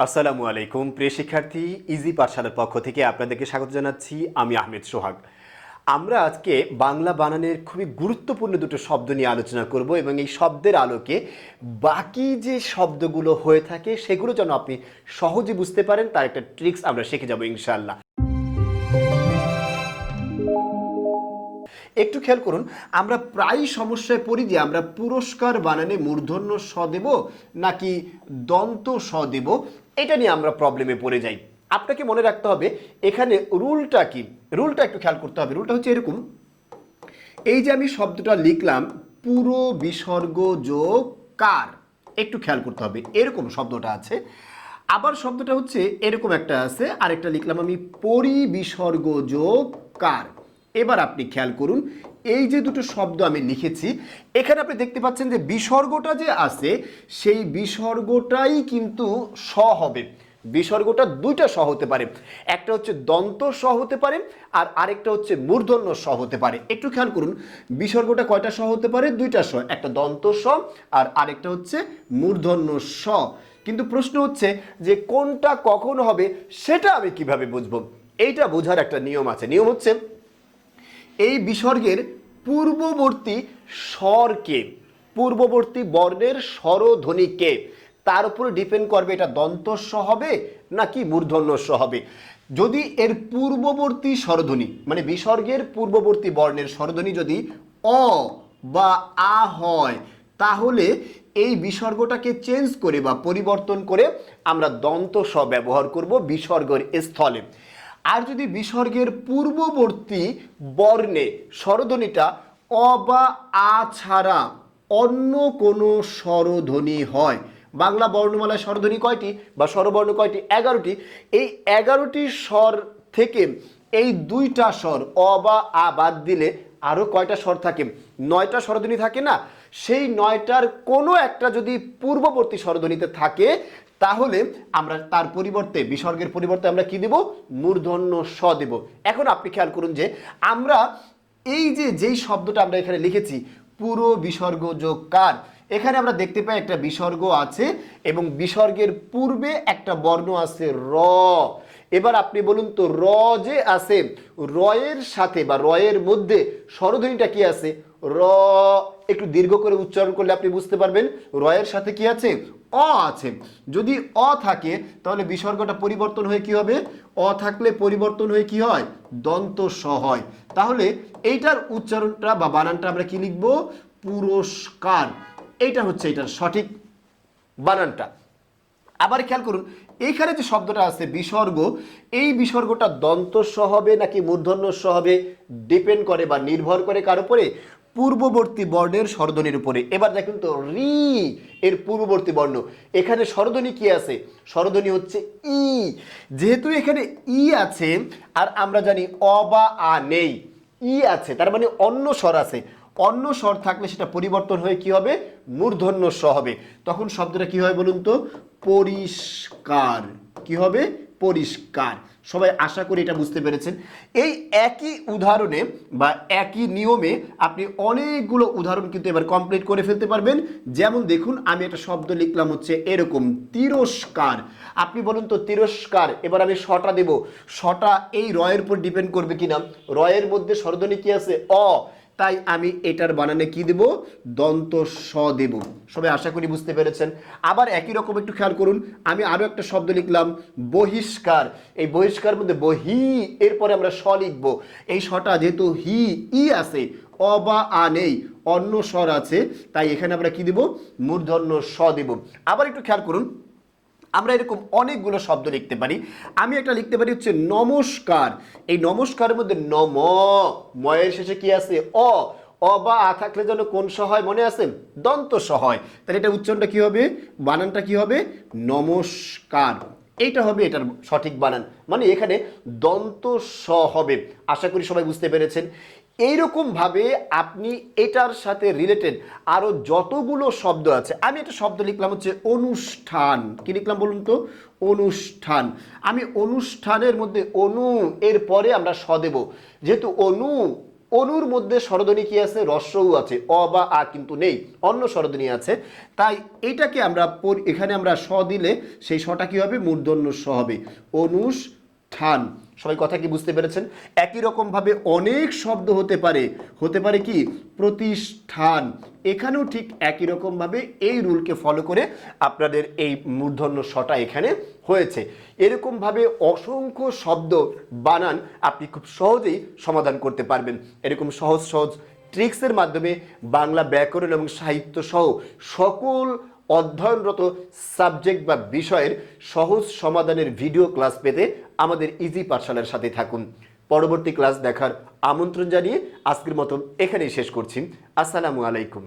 আসসালামু আলাইকুম প্রিয় শিক্ষার্থী, ইজি পাঠশালার পক্ষ থেকে আপনাদেরকে স্বাগত জানাচ্ছি। আমি আহমেদ সোহাগ। আমরা আজকে বাংলা বানানের খুবই গুরুত্বপূর্ণ দুটো শব্দ নিয়ে আলোচনা করব এবং এই শব্দের আলোকে বাকি যে শব্দগুলো হয়ে থাকে সেগুলো যেন আপনি সহজে বুঝতে পারেন তার একটা ট্রিক্স আমরা শিখে যাব ইনশাআল্লাহ। একটু খেয়াল করুন, আমরা প্রায় সমস্যায় পড়ি যে আমরা পুরস্কার বানানে মূর্ধন্য স দেব নাকি দন্ত স দেব, এটা নিয়ে আমরা প্রবলেমে পড়ে যাই। আপনাকে মনে রাখতে হবে এখানে রুলটা কি, রুলটা একটু খেয়াল করতে হবে। রুলটা হচ্ছে এরকম, এই যে আমি শব্দটা লিখলাম পুরো বিসর্গ যোগ কার, একটু খেয়াল করতে হবে এরকম শব্দটা আছে। আবার শব্দটা হচ্ছে এরকম একটা আছে, আরেকটা লিখলাম আমি পরিবিসর্গ যোগ কার। এবার আপনি খেয়াল করুন, এই যে দুটো শব্দ আমি লিখেছি এখানে আপনি দেখতে পাচ্ছেন যে বিসর্গটা যে আছে সেই বিসর্গটাই কিন্তু স হবে। বিসর্গটা দুইটা স হতে পারে, একটা হচ্ছে দন্ত স হতে পারে আর আরেকটা হচ্ছে মূর্ধন্য স হতে পারে। একটু খেয়াল করুন, বিসর্গটা কয়টা স হতে পারে? দুইটা স, একটা দন্ত স আর আরেকটা হচ্ছে মূর্ধন্য স। কিন্তু প্রশ্ন হচ্ছে যে কোনটা কখন হবে সেটা আমি কিভাবে বুঝবো? এইটা বোঝার একটা নিয়ম আছে। নিয়ম হচ্ছে এই বিসর্গের পূর্ববর্তী স্বরকে, পূর্ববর্তী বর্ণের স্বরধ্বনিকে, তার উপরে ডিপেন্ড করবে এটা দন্ত স হবে নাকি মূর্ধন্য স হবে। যদি এর পূর্ববর্তী স্বরধ্বনি মানে বিসর্গের পূর্ববর্তী বর্ণের স্বরধ্বনি যদি অ বা আ হয় তাহলে এই বিসর্গটাকে চেঞ্জ করে বা পরিবর্তন করে আমরা দন্ত স ব্যবহার করব বিসর্গের স্থলে। আর যদি বিসর্গের পূর্ববর্তী বর্ণে স্বরধ্বনিটা অ বা আ ছাড়া অন্য কোনো স্বরধ্বনি হয়, বাংলা বর্ণমালায় স্বরধ্বনি কয়টি বা স্বরবর্ণ কয়টি? 11টি। এই 11টি স্বর থেকে এই দুইটা স্বর অ বা আ বাদ দিলে আরও কয়টা স্বর থাকে? 9টা স্বরধ্বনি থাকে না? সেই 9টার কোনো একটা যদি পূর্ববর্তী স্বরধ্বনিতে থাকে তাহলে আমরা তার পরিবর্তে, বিসর্গের পরিবর্তে আমরা কি দেব? মূর্ধন্য স দেব। এখন আপনি খেয়াল করুন যে আমরা এই যে যেই শব্দটা আমরা এখানে লিখেছি পুরো বিসর্গ যোগ কার, এখানে আমরা দেখতে পাই একটা বিসর্গ আছে এবং বিসর্গের পূর্বে একটা বর্ণ আছে র। এবার আপনি বলুন তো র যে আছে, রয়ের সাথে বা রয়ের মধ্যে স্বরধ্বনিটা কি আছে? র। একটু দীর্ঘ করে উচ্চারণ করলে আপনি বুঝতে পারবেন রয়ের সাথে কি আছে? অ আছে। যদি অ থাকে তাহলে বিসর্গটা পরিবর্তন হয়ে কি হবে? অ থাকলে পরিবর্তন হয়ে কি হয়? দন্ত স হয়। তাহলে এইটার উচ্চারণটা বা বানানটা আমরা কি লিখব? পুরস্কার। এইটা হচ্ছে এটার সঠিক বানানটা। আবার খেয়াল করুন, এইখানে যে শব্দটা আছে বিসর্গ, এই বিসর্গটা দন্ত স হবে নাকি মূর্ধন্য স হবে ডিপেন্ড করে বা নির্ভর করে কার উপরে? পূর্ববর্তী বর্ণের স্বরধ্বনির উপরে। এবার দেখুন তো রি এর পূর্ববর্তী বর্ণ, এখানে স্বরধ্বনি কি আছে? স্বরধ্বনি হচ্ছে ই। যেহেতু এখানে ই আছে আর আমরা জানি অ বা আ নেই, ই আছে তার মানে অন্য স্বর আছে। অন্য স্বর থাকলে সেটা পরিবর্তন হয়ে কি হবে? মূর্ধন্য স হবে। তখন শব্দটা কি হয় বলুন তো? পরিষ্কার। কি হবে? পরিষ্কার। সবাই আশা করি এটা বুঝতে পেরেছেন। এই একই উদাহরণে বা একই নিয়মে আপনি অনেকগুলো উদাহরণ কিন্তু এবার কমপ্লিট করে ফেলতে পারবেন। যেমন দেখুন, আমি একটা শব্দ লিখলাম হচ্ছে এরকম তিরস্কার। আপনি বলুন তো তিরস্কার, এবার আমি শটা দেব, শটা এই রয়ের উপর ডিপেন্ড করবে কিনা? রয়ের মধ্যে স্বরধ্বনি কি আছে? অ, তাই আমি এটার বানানে কি দেব? দন্ত স দেব। সবাই আশা করি বুঝতে পেরেছেন। আবার একই রকম একটু খেয়াল করুন, আমি আরো একটা শব্দ লিখলাম বহিষ্কার। এই বহিষ্কার মধ্যে বহি এরপরে আমরা স লিখব। এই সটা যেহেতু হি ই আছে, অ বা আ নেই, অন্য স্বর আছে, তাই এখানে আমরা কি দেব? মূর্ধন্য স দেব। আবার একটু খেয়াল করুন, আমরা এরকম অনেকগুলো শব্দ লিখতে পারি। আমি একটা লিখতে পারি হচ্ছে নমস্কার। এই নমস্কারের মধ্যে নম, ময়ের শেষে কি আছে? অ। অ বা আ থাকলে যেন কোন স হয় মনে আছে? দন্ত স হয়। তাহলে এটা উচ্চারণটা কি হবে? বানানটা কি হবে? নমস্কার। এইটা হবে এটার সঠিক বানান, মানে এখানে দন্ত স হবে। আশা করি সবাই বুঝতে পেরেছেন। এইরকম ভাবে আপনি এটার সাথে রিলেটেড আরো যতগুলো শব্দ আছে, আমি একটা শব্দ লিখলাম হচ্ছে অনুষ্ঠান। কি লিখলাম বলুন তো? অনুষ্ঠান। আমি অনুষ্ঠানের মধ্যে অনু এর পরে আমরা স দেব, যেহেতু অনু অনুর মধ্যে স্বরধ্বনি কি আছে? রস্বউ আছে, অ বা আ কিন্তু নেই, অন্য স্বরধ্বনি আছে। তাই এইটাকে আমরা এখানে আমরা স দিলে সেই সটা কি হবে? মূর্ধন্য স হবে, অনুষ্ঠান। সবাই কথা কি বুঝতে পেরেছেন? একই রকম ভাবে অনেক শব্দ হতে পারে, হতে পারে কি? প্রতিষ্ঠান। এখানেও ঠিক একই রকম ভাবে এই রুলকে ফলো করে আপনাদের এই মূর্ধন্য শটা এখানে হয়েছে। এরকম ভাবে অসংখ্য শব্দ বানান আপনি খুব সহজেই সমাধান করতে পারবেন। এরকম সহজ সহজ ট্রিক্সের মাধ্যমে বাংলা ব্যাকরণ এবং সাহিত্য সহ সকল অধ্যয়নরত সাবজেক্ট বা বিষয়ের সহজ সমাধানের ভিডিও ক্লাস পেতে আমাদের ইজি পাঠশালার সাথে থাকুন। পরবর্তী ক্লাস দেখার আমন্ত্রণ জানিয়ে আজকের মতো এখানেই শেষ করছি। আসসালামু আলাইকুম।